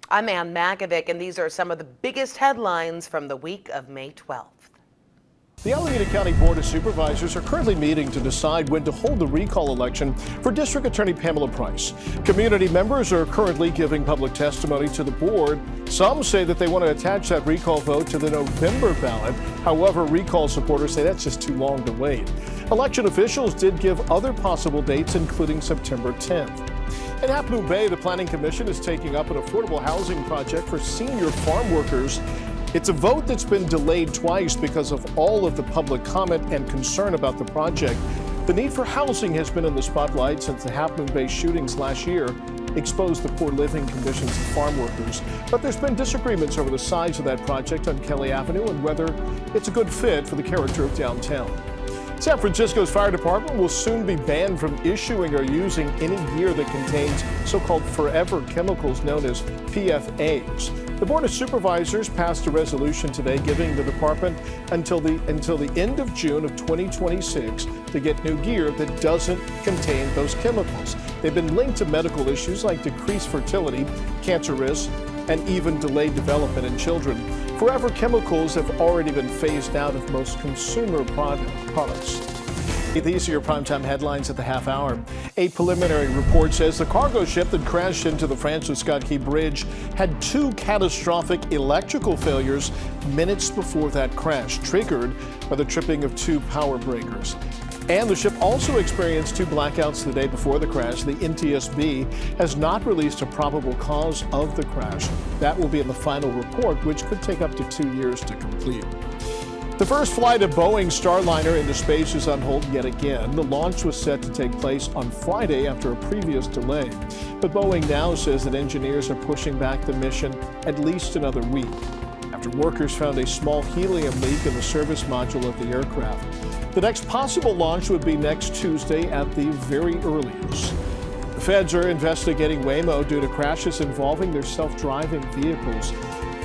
I'm Ann Makovic, and these are some of the biggest headlines from the week of May 12th. The Alameda County Board of Supervisors are currently meeting to decide when to hold the recall election for District Attorney Pamela Price. Community members are currently giving public testimony to the board. Some say that they want to attach that recall vote to the November ballot. However, recall supporters say that's just too long to wait. Election officials did give other possible dates, including September 10th. In Half Moon Bay, the Planning Commission is taking up an affordable housing project for senior farm workers. It's a vote that's been delayed twice because of all of the public comment and concern about the project. The need for housing has been in the spotlight since the Half Moon Bay shootings last year exposed the poor living conditions of farm workers. But there's been disagreements over the size of that project on Kelly Avenue and whether it's a good fit for the character of downtown. San Francisco's fire department will soon be banned from issuing or using any gear that contains so-called forever chemicals known as PFAs. The Board of Supervisors passed a resolution today giving the department until the end of June of 2026 to get new gear that doesn't contain those chemicals. They've been linked to medical issues like decreased fertility, cancer risks, and even delayed development in children. Forever chemicals have already been phased out of most consumer products. These are your primetime headlines at the half hour. A preliminary report says the cargo ship that crashed into the Francis Scott Key Bridge had two catastrophic electrical failures minutes before that crash, triggered by the tripping of two power breakers. And the ship also experienced two blackouts the day before the crash. The NTSB has not released a probable cause of the crash. That will be in the final report, which could take up to 2 years to complete. The first flight of Boeing's Starliner into space is on hold yet again. The launch was set to take place on Friday after a previous delay. But Boeing now says that engineers are pushing back the mission at least another week after workers found a small helium leak in the service module of the aircraft. The next possible launch would be next Tuesday at the very earliest. The feds are investigating Waymo due to crashes involving their self-driving vehicles.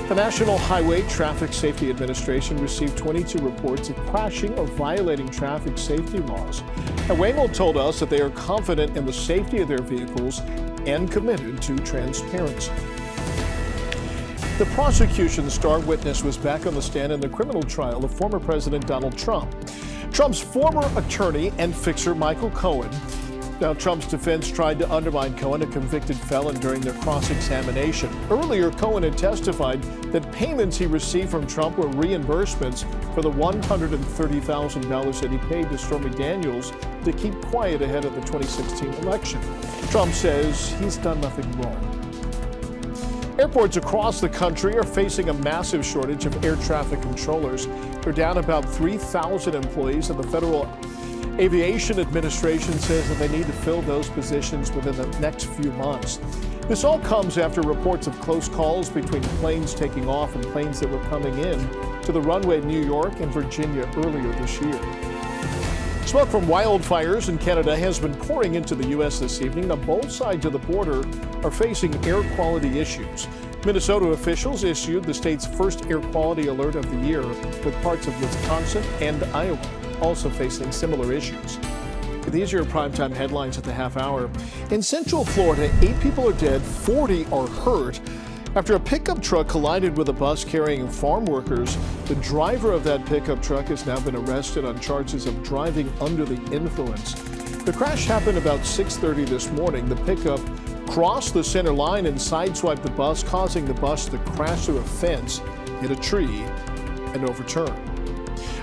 The National Highway Traffic Safety Administration received 22 reports of crashing or violating traffic safety laws. And Waymo told us that they are confident in the safety of their vehicles and committed to transparency. The prosecution's star witness was back on the stand in the criminal trial of former President Donald Trump. Trump's former attorney and fixer, Michael Cohen. Now, Trump's defense tried to undermine Cohen, a convicted felon, during their cross-examination. Earlier, Cohen had testified that payments he received from Trump were reimbursements for the $130,000 that he paid to Stormy Daniels to keep quiet ahead of the 2016 election. Trump says he's done nothing wrong. Airports across the country are facing a massive shortage of air traffic controllers. They're down about 3,000 employees, and the Federal Aviation Administration says that they need to fill those positions within the next few months. This all comes after reports of close calls between planes taking off and planes that were coming in to the runway in New York and Virginia earlier this year. Smoke from wildfires in Canada has been pouring into the U.S. this evening. Now, both sides of the border are facing air quality issues. Minnesota officials issued the state's first air quality alert of the year, with parts of Wisconsin and Iowa also facing similar issues. These are your primetime headlines at the half hour. In Central Florida, 8 people are dead, 40 are hurt after a pickup truck collided with a bus carrying farm workers. The driver of that pickup truck has now been arrested on charges of driving under the influence. The crash happened about 6:30 this morning. The pickup crossed the center line and sideswiped the bus, causing the bus to crash through a fence, hit a tree, and overturn.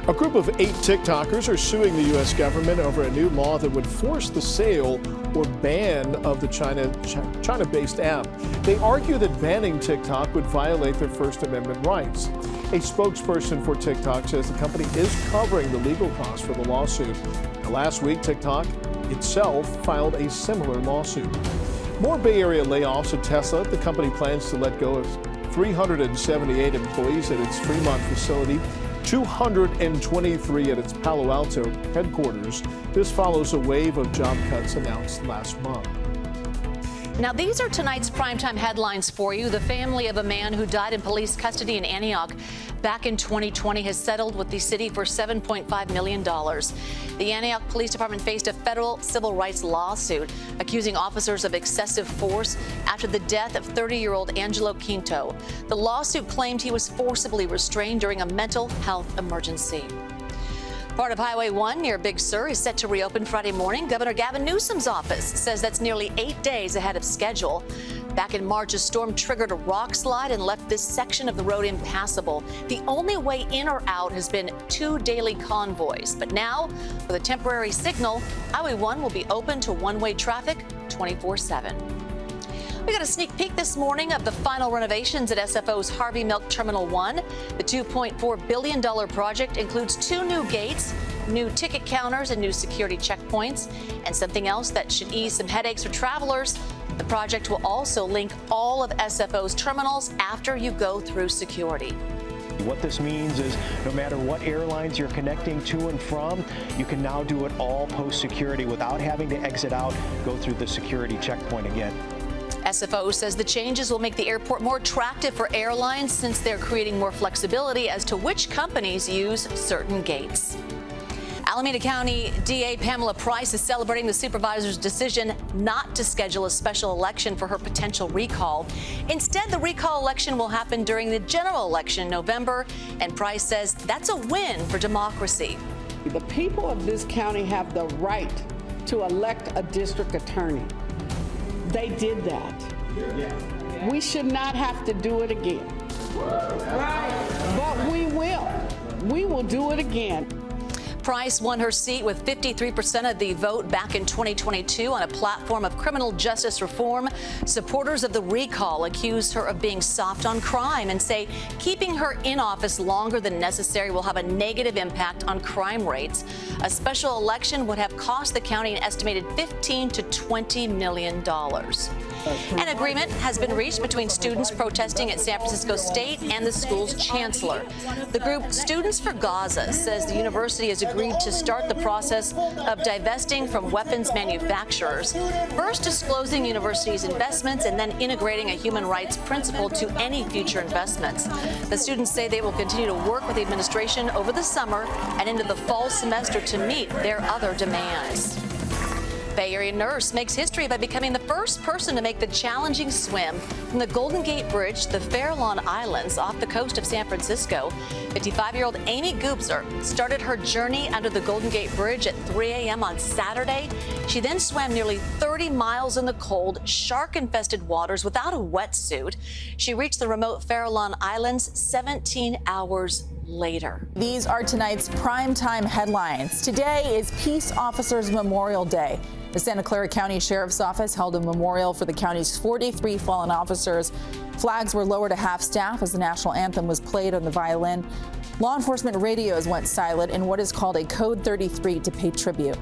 A group of 8 TikTokers are suing the U.S. government over a new law that would force the sale or ban of the China-based app. They argue that banning TikTok would violate their First Amendment rights. A spokesperson for TikTok says the company is covering the legal costs for the lawsuit. Now, last week, TikTok itself filed a similar lawsuit. More Bay Area layoffs at Tesla. The company plans to let go of 378 employees at its Fremont facility, 223 at its Palo Alto headquarters. This follows a wave of job cuts announced last month. Now, these are tonight's primetime headlines for you. The family of a man who died in police custody in Antioch back in 2020 has settled with the city for $7.5 million. The Antioch Police Department faced a federal civil rights lawsuit accusing officers of excessive force after the death of 30-year-old Angelo Quinto. The lawsuit claimed he was forcibly restrained during a mental health emergency. Part of Highway 1 near Big Sur is set to reopen Friday morning. Governor Gavin Newsom's office says that's nearly 8 days ahead of schedule. Back in March, a storm triggered a rock slide and left this section of the road impassable. The only way in or out has been 2 daily convoys. But now, with a temporary signal, Highway 1 will be open to one-way traffic 24/7. We got a sneak peek this morning of the final renovations at SFO's Harvey Milk Terminal 1. The $2.4 billion project includes 2 new gates, new ticket counters, and new security checkpoints. And something else that should ease some headaches for travelers, the project will also link all of SFO's terminals after you go through security. What this means is no matter what airlines you're connecting to and from, you can now do it all post-security without having to exit out, go through the security checkpoint again. SFO says the changes will make the airport more attractive for airlines since they're creating more flexibility as to which companies use certain gates. Alameda County DA Pamela Price is celebrating the supervisor's decision not to schedule a special election for her potential recall. Instead, the recall election will happen during the general election in November, and Price says that's a win for democracy. The people of this county have the right to elect a district attorney. They did that. We should not have to do it again. But we will. We will do it again. Price won her seat with 53% of the vote back in 2022 on a platform of criminal justice reform. Supporters of the recall accused her of being soft on crime and say keeping her in office longer than necessary will have a negative impact on crime rates. A special election would have cost the county an estimated $15 to $20 million. An agreement has been reached between students protesting at San Francisco State and the school's chancellor. The group Students for Gaza says the university has agreed to start the process of divesting from weapons manufacturers, first disclosing university's investments and then integrating a human rights principle to any future investments. The students say they will continue to work with the administration over the summer and into the fall semester to meet their other demands. Bay Area nurse makes history by becoming the first person to make the challenging swim from the Golden Gate Bridge to the Farallon Islands off the coast of San Francisco. 55-year-old Amy Goobzer started her journey under the Golden Gate Bridge at 3 a.m. on Saturday. She then swam nearly 30 miles in the cold, shark-infested waters without a wetsuit. She reached the remote Farallon Islands 17 hours later. These are tonight's primetime headlines. Today is Peace Officers Memorial Day. The Santa Clara County Sheriff's Office held a memorial for the county's 43 fallen officers. Flags were lowered to half-staff as the national anthem was played on the violin. Law enforcement radios went silent in what is called a Code 33 to pay tribute.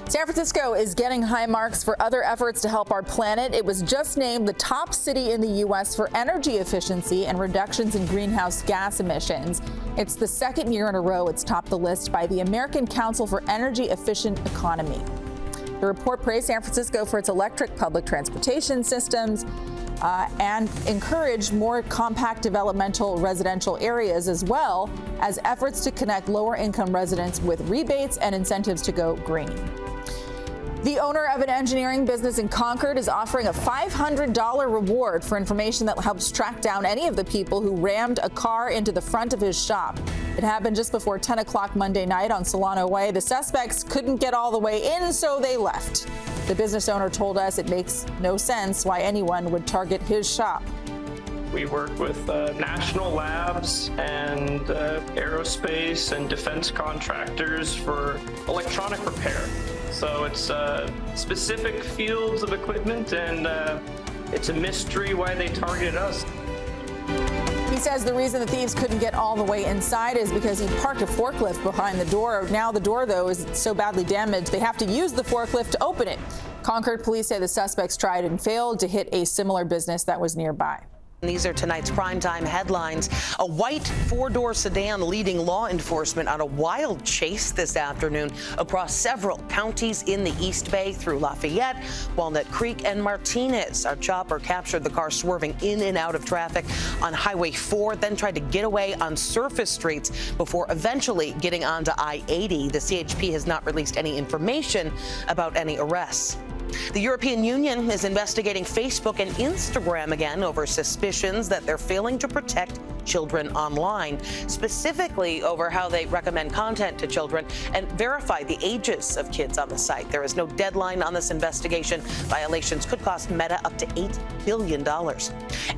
San Francisco is getting high marks for other efforts to help our planet. It was just named the top city in the U.S. for energy efficiency and reductions in greenhouse gas emissions. It's the second year in a row it's topped the list by the American Council for Energy Efficient Economy. The report praised San Francisco for its electric public transportation systems and encouraged more compact developmental residential areas, as well as efforts to connect lower-income residents with rebates and incentives to go green. The owner of an engineering business in Concord is offering a $500 reward for information that helps track down any of the people who rammed a car into the front of his shop. It happened just before 10 o'clock Monday night on Solano Way. The suspects couldn't get all the way in, so they left. The business owner told us it makes no sense why anyone would target his shop. We work with national labs and aerospace and defense contractors for electronic repair. So it's specific fields of equipment, and it's a mystery why they targeted us. He says the reason the thieves couldn't get all the way inside is because he parked a forklift behind the door. Now the door, though, is so badly damaged they have to use the forklift to open it. Concord police say the suspects tried and failed to hit a similar business that was nearby. These are tonight's primetime headlines. A white four-door sedan leading law enforcement on a wild chase this afternoon across several counties in the East Bay through Lafayette, Walnut Creek, and Martinez. Our chopper captured the car swerving in and out of traffic on Highway 4, then tried to get away on surface streets before eventually getting onto I-80. The CHP has not released any information about any arrests. The European Union is investigating Facebook and Instagram again over suspicions that they're failing to protect children online, specifically over how they recommend content to children and verify the ages of kids on the site. There is no deadline on this investigation. Violations could cost Meta up to $8 billion.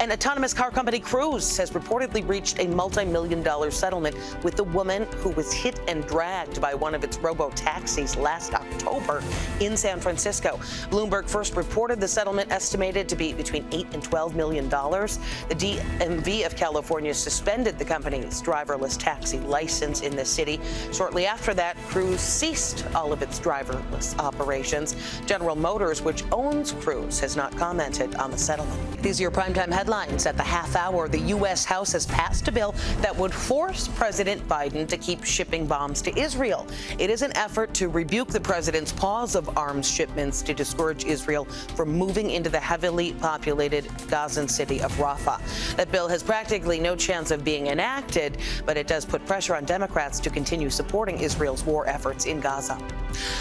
And autonomous car company Cruise has reportedly reached a multi-million-dollar settlement with the woman who was hit and dragged by one of its robo-taxis last October in San Francisco. Bloomberg first reported the settlement estimated to be between $8 and $12 million. The DMV of California suspended the company's driverless taxi license in the city. Shortly after that, Cruise ceased all of its driverless operations. General Motors, which owns Cruise, has not commented on the settlement. These are your primetime headlines. At the half hour, the U.S. House has passed a bill that would force President Biden to keep shipping bombs to Israel. It is an effort to rebuke the president's pause of arms shipments to discourage Israel from moving into the heavily populated Gazan city of Rafah. That bill has practically no chance of being enacted, but it does put pressure on Democrats to continue supporting Israel's war efforts in Gaza.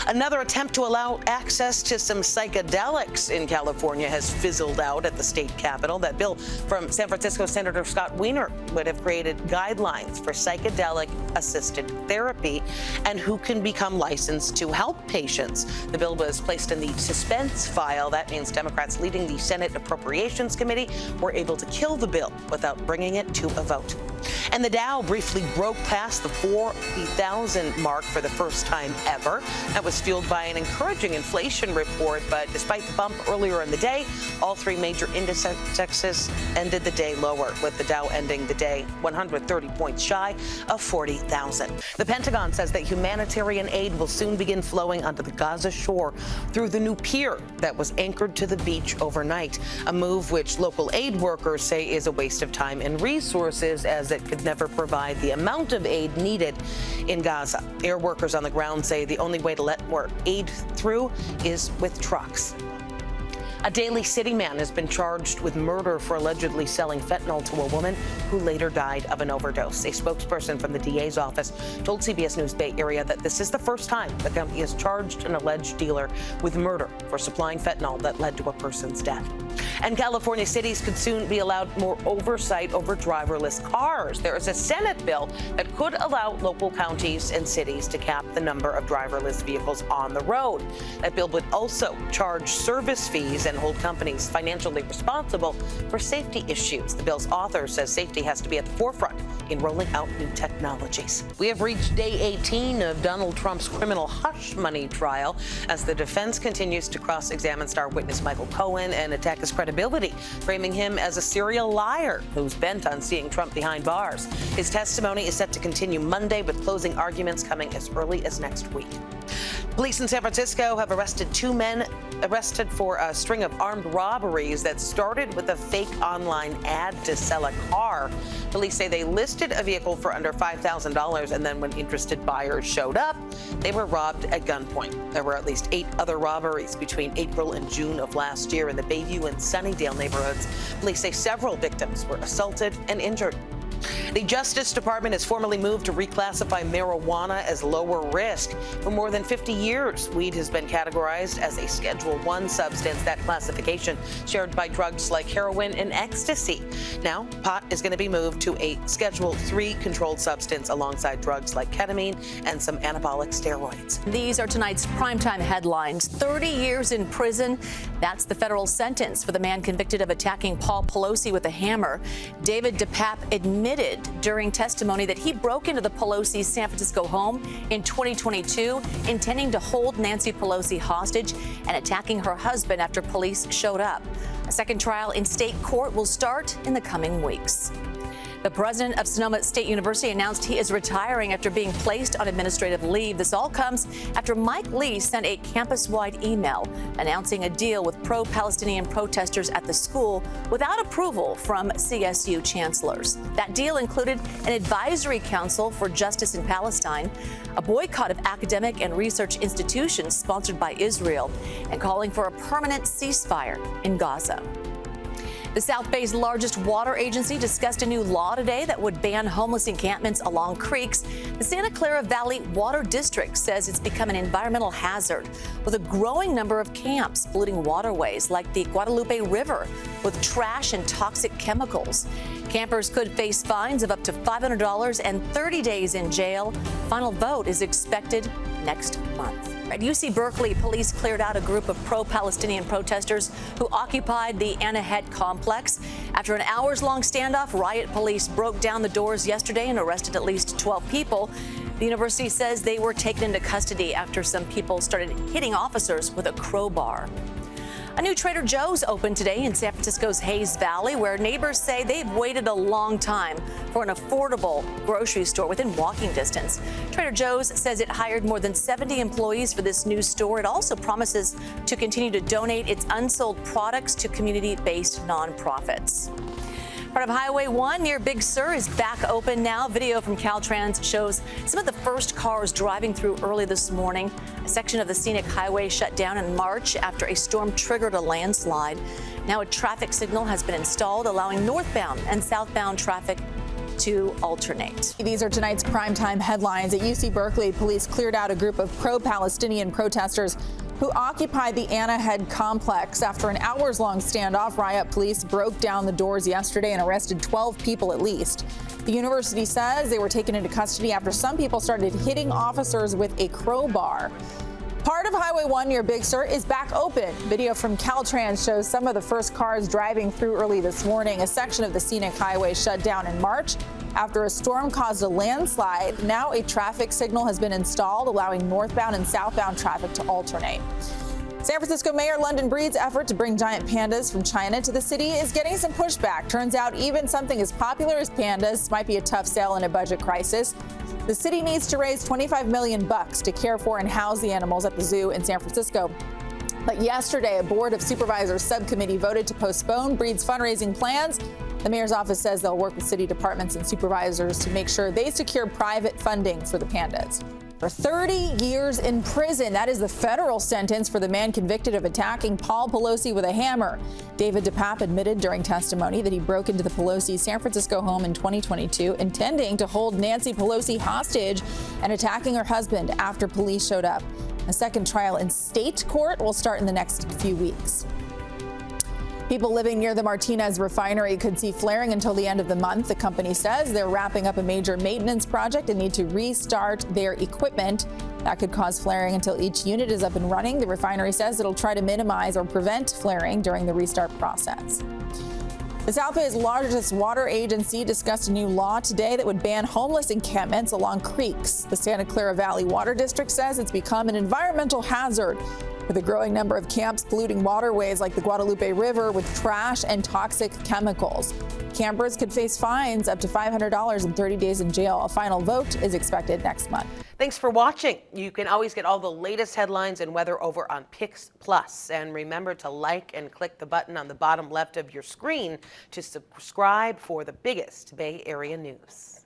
Another attempt to allow access to some psychedelics in California has fizzled out at the state capitol. That bill from San Francisco Senator Scott Wiener would have created guidelines for psychedelic-assisted therapy and who can become licensed to help patients. The bill was placed in the suspense file. That means Democrats leading the Senate Appropriations Committee were able to kill the bill without bringing it to a vote. And the Dow briefly broke past the 40,000 mark for the first time ever. That was fueled by an encouraging inflation report, but despite the bump earlier in the day, all three major indexes ended the day lower, with the Dow ending the day 130 points shy of 40,000. The Pentagon says that humanitarian aid will soon begin flowing onto the Gaza shore through the new pier that was anchored to the beach overnight, a move which local aid workers say is a waste of time and resources, as it could never provide the amount of aid needed in Gaza. Air workers on the ground say the only way to let more aid through is with trucks. A Daly City man has been charged with murder for allegedly selling fentanyl to a woman who later died of an overdose. A spokesperson from the DA's office told CBS News Bay Area that this is the first time the company has charged an alleged dealer with murder for supplying fentanyl that led to a person's death. And California cities could soon be allowed more oversight over driverless cars. There is a Senate bill that could allow local counties and cities to cap the number of driverless vehicles on the road. That bill would also charge service fees and hold companies financially responsible for safety issues. The bill's author says safety has to be at the forefront in rolling out new technologies. We have reached day 18 of Donald Trump's criminal hush money trial as the defense continues to cross-examine star witness Michael Cohen and attack his credibility, framing him as a serial liar who's bent on seeing Trump behind bars. His testimony is set to continue Monday, with closing arguments coming as early as next week. Police in San Francisco have arrested two men for a string of armed robberies that started with a fake online ad to sell a car. Police say they listed a vehicle for under $5,000, and then when interested buyers showed up, they were robbed at gunpoint. There were at least 8 other robberies between April and June of last year in the Bayview and Sunnydale neighborhoods. Police say several victims were assaulted and injured. The Justice Department has formally moved to reclassify marijuana as lower risk. For more than 50 years, weed has been categorized as a Schedule I substance. That classification shared by drugs like heroin and ecstasy. Now, pot is going to be moved to a Schedule III controlled substance alongside drugs like ketamine and some anabolic steroids. These are tonight's primetime headlines. 30 years in prison. That's the federal sentence for the man convicted of attacking Paul Pelosi with a hammer. David DePape admitted during testimony that he broke into the Pelosi's San Francisco home in 2022, intending to hold Nancy Pelosi hostage and attacking her husband after police showed up. A second trial in state court will start in the coming weeks. The president of Sonoma State University announced he is retiring after being placed on administrative leave. This all comes after Mike Lee sent a campus-wide email announcing a deal with pro-Palestinian protesters at the school without approval from CSU chancellors. That deal included an advisory council for justice in Palestine, a boycott of academic and research institutions sponsored by Israel, and calling for a permanent ceasefire in Gaza. The South Bay's largest water agency discussed a new law today that would ban homeless encampments along creeks. The Santa Clara Valley Water District says it's become an environmental hazard with a growing number of camps polluting waterways like the Guadalupe River with trash and toxic chemicals. Campers could face fines of up to $500 and 30 days in jail. Final vote is expected next month. At UC Berkeley, police cleared out a group of pro-Palestinian protesters who occupied the Anna Head complex. After an hours-long standoff, riot police broke down the doors yesterday and arrested at least 12 people. The university says they were taken into custody after some people started hitting officers with a crowbar. A new Trader Joe's opened today in San Francisco's Hayes Valley, where neighbors say they've waited a long time for an affordable grocery store within walking distance. Trader Joe's says it hired more than 70 employees for this new store. It also promises to continue to donate its unsold products to community-based nonprofits. Part of Highway 1 near Big Sur is back open now. Video from Caltrans shows some of the first cars driving through early this morning. A section of the scenic highway shut down in March after a storm triggered a landslide. Now a traffic signal has been installed, allowing northbound and southbound traffic to alternate. These are tonight's primetime headlines. At UC Berkeley, police cleared out a group of pro-Palestinian protesters who occupied the Anna Head complex. After an hours-long standoff, riot police broke down the doors yesterday and arrested 12 people at least. The university says they were taken into custody after some people started hitting officers with a crowbar. Part of Highway 1 near Big Sur is back open. Video from Caltrans shows some of the first cars driving through early this morning. A section of the scenic highway shut down in March after a storm caused a landslide. Now a traffic signal has been installed, allowing northbound and southbound traffic to alternate. San Francisco Mayor London Breed's effort to bring giant pandas from China to the city is getting some pushback. Turns out even something as popular as pandas might be a tough sell in a budget crisis. The city needs to raise $25 million to care for and house the animals at the zoo in San Francisco. But yesterday, a Board of Supervisors subcommittee voted to postpone Breed's fundraising plans. The mayor's office says they'll work with city departments and supervisors to make sure they secure private funding for the pandas. For 30 years in prison, that is the federal sentence for the man convicted of attacking Paul Pelosi with a hammer. David DePape admitted during testimony that he broke into the Pelosi San Francisco home in 2022, intending to hold Nancy Pelosi hostage and attacking her husband after police showed up. A second trial in state court will start in the next few weeks. People living near the Martinez refinery could see flaring until the end of the month. The company says they're wrapping up a major maintenance project and need to restart their equipment. That could cause flaring until each unit is up and running. The refinery says it'll try to minimize or prevent flaring during the restart process. The South Bay's largest water agency discussed a new law today that would ban homeless encampments along creeks. The Santa Clara Valley Water District says it's become an environmental hazard with a growing number of camps polluting waterways like the Guadalupe River with trash and toxic chemicals. Campers could face fines up to $500 and 30 days in jail. A final vote is expected next month. Thanks for watching. You can always get all the latest headlines and weather over on PIX Plus. And remember to like and click the button on the bottom left of your screen to subscribe for the biggest Bay Area news.